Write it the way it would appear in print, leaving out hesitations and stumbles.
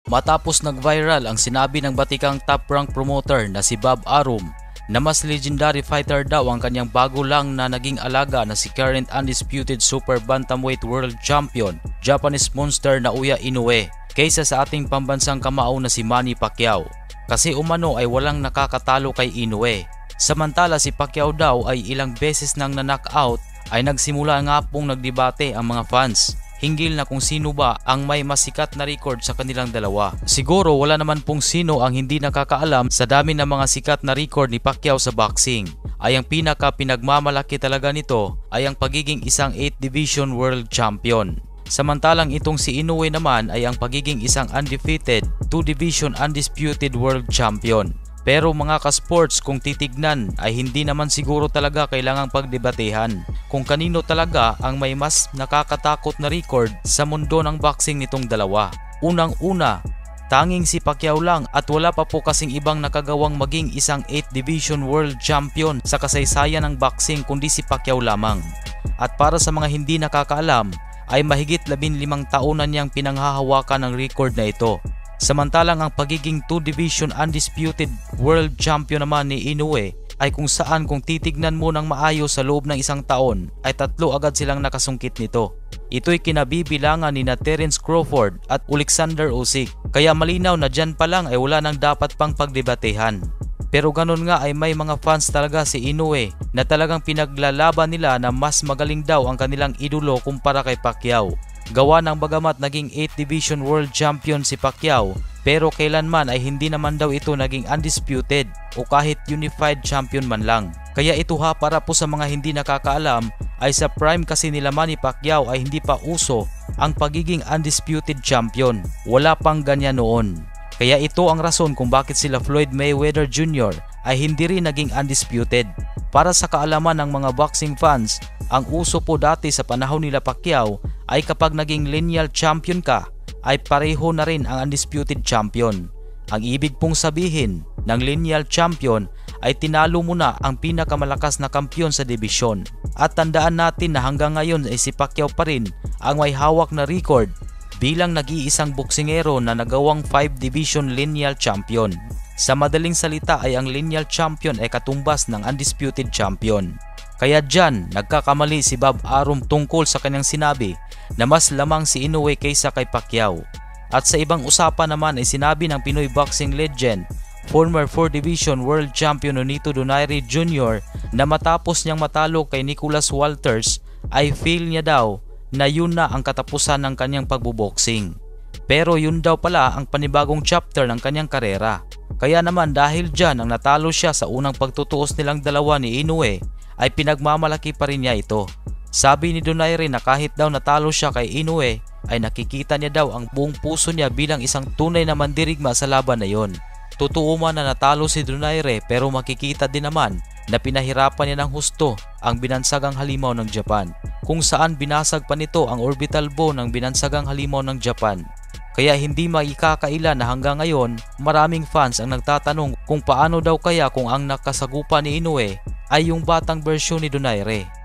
Matapos nag-viral ang sinabi ng batikang top-rank promoter na si Bob Arum na mas legendary fighter daw ang kanyang bago lang na naging alaga na si current undisputed super bantamweight world champion Japanese monster Naoya Inoue kaysa sa ating pambansang kamao na si Manny Pacquiao. Kasi umano ay walang nakakatalo kay Inoue. Samantala si Pacquiao daw ay ilang beses nang na-knockout ay nagsimula nga pong nagdebate ang mga fans hinggil na kung sino ba ang may masikat na record sa kanilang dalawa. Siguro wala naman pong sino ang hindi nakakaalam sa dami ng mga sikat na record ni Pacquiao sa boxing. Ay ang pinaka pinagmamalaki talaga nito ay ang pagiging isang 8 division world champion. Samantalang itong si Inoue naman ay ang pagiging isang undefeated 2 division undisputed world champion. Pero mga ka-sports, kung titignan ay hindi naman siguro talaga kailangang pagdebatehan kung kanino talaga ang may mas nakakatakot na record sa mundo ng boxing nitong dalawa. Unang-una, tanging si Pacquiao lang at wala pa po kasing ibang nakagawang maging isang 8 division world champion sa kasaysayan ng boxing kundi si Pacquiao lamang. At para sa mga hindi nakakaalam, ay mahigit 15 taonan niyang pinanghahawakan ng record na ito. Samantalang ang pagiging 2 division undisputed world champion naman ni Inoue ay kung saan kung titignan mo ng maayos sa loob ng isang taon ay 3 agad silang nakasungkit nito. Ito'y kinabibilangan ni na Terence Crawford at Alexander Usyk. Kaya malinaw na dyan pa lang ay wala nang dapat pang pagdebatehan. Pero ganun nga ay may mga fans talaga si Inoue na talagang pinaglalaban nila na mas magaling daw ang kanilang idolo kumpara kay Pacquiao. Gawa ng bagamat naging 8 division world champion si Pacquiao pero kailanman ay hindi naman daw ito naging undisputed o kahit unified champion man lang. Kaya ito ha, para po sa mga hindi nakakaalam ay sa prime kasi nila Manny Pacquiao ay hindi pa uso ang pagiging undisputed champion. Wala pang ganyan noon. Kaya ito ang rason kung bakit sila Floyd Mayweather Jr. ay hindi rin naging undisputed. Para sa kaalaman ng mga boxing fans, ang uso po dati sa panahon nila Pacquiao ay kapag naging lineal champion ka ay pareho na rin ang undisputed champion. Ang ibig pong sabihin ng lineal champion ay tinalo mo na ang pinakamalakas na kampiyon sa dibisyon. At tandaan natin na hanggang ngayon ay si Pacquiao pa rin ang may hawak na record bilang nag-iisang boksingero na nagawang 5 division lineal champion. Sa madaling salita ay ang lineal champion ay katumbas ng undisputed champion. Kaya dyan nagkakamali si Bob Arum tungkol sa kanyang sinabi na mas lamang si Inoue kaysa kay Pacquiao. At sa ibang usapan naman ay sinabi ng Pinoy boxing legend, former 4 division world champion Nonito Donaire Jr. na matapos niyang matalo kay Nicholas Walters ay feel niya daw na yun na ang katapusan ng kanyang pagbuboxing. Pero yun daw pala ang panibagong chapter ng kanyang karera. Kaya naman dahil dyan ang natalo siya sa unang pagtutuos nilang dalawa ni Inoue ay pinagmamalaki pa rin niya ito. Sabi ni Donaire na kahit daw natalo siya kay Inoue ay nakikita niya daw ang buong puso niya bilang isang tunay na mandirigma sa laban na yon. Totoo man na natalo si Donaire pero makikita din naman na pinahirapan niya ng husto ang binansagang halimaw ng Japan, kung saan binasag pa nito ang orbital bone ng binansagang halimaw ng Japan. Kaya hindi maikakaila na hanggang ngayon maraming fans ang nagtatanong kung paano daw kaya kung ang nakasagupa ni Inoue ay yung batang bersyon ni Donaire.